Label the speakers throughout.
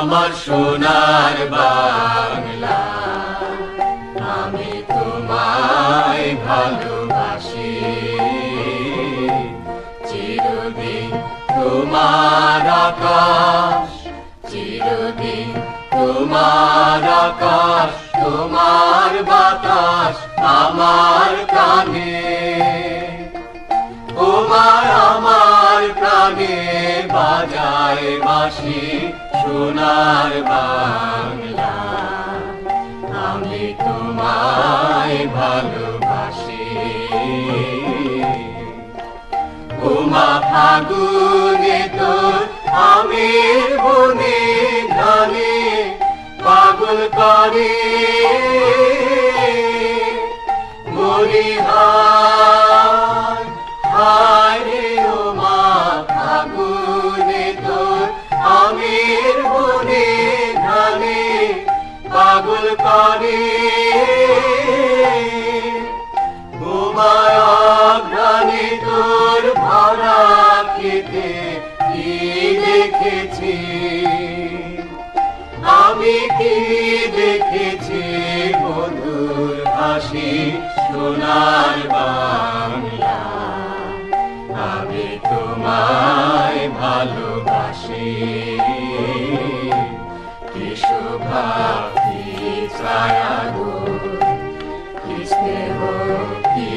Speaker 1: আমার সোনার বাংলা, আমি তোমায় ভালোবাসি। চিরদিন তোমার আকাশ, চিরদিন তোমার আকাশ, তোমার বাতাস আমার কানে। তোমার আমার প্রাণে বাজায় বাঁশি সোনার বাংলা, আমি তোমায় ভালোবাসি। ওমা ফাগুনে তোর আমের বনে ধানে পাগল করে মরি হায় হায় রে। ওমা ফাগুনে তোর আমের বনে ধানে পাগল করে ঘ্রাণে তোর ভরা খেতে কি দেখেছি আমি, কি দেখেছি মধুর হাসি সোনার বাংলা, আমি তোমায় ভালোবাসি। কি শোভা কি ছায়া গো, কি স্নেহ কি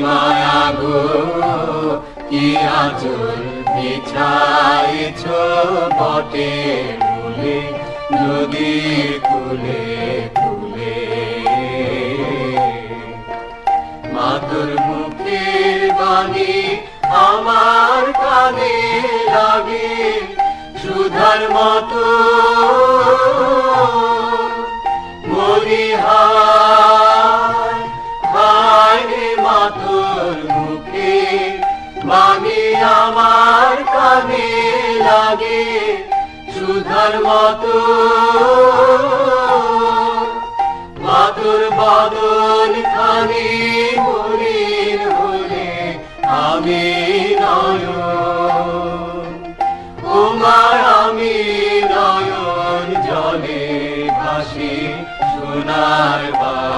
Speaker 1: মায়া গো, কি আঁচল বিছাইছ বটে মূলে নদীর কূলে কূলে। মাতর মুখের বাণী আমার কানে লাগে সুধার মতো, মরি হায় হায় রে। মাতর মুখের বাণী আমার কানে লাগে সুধার মতো, মাতর বদন খানি মলিন হলে আমি নয়ন। ওমার আমি নয়ন জলে ভাসি সোনার বাংলা,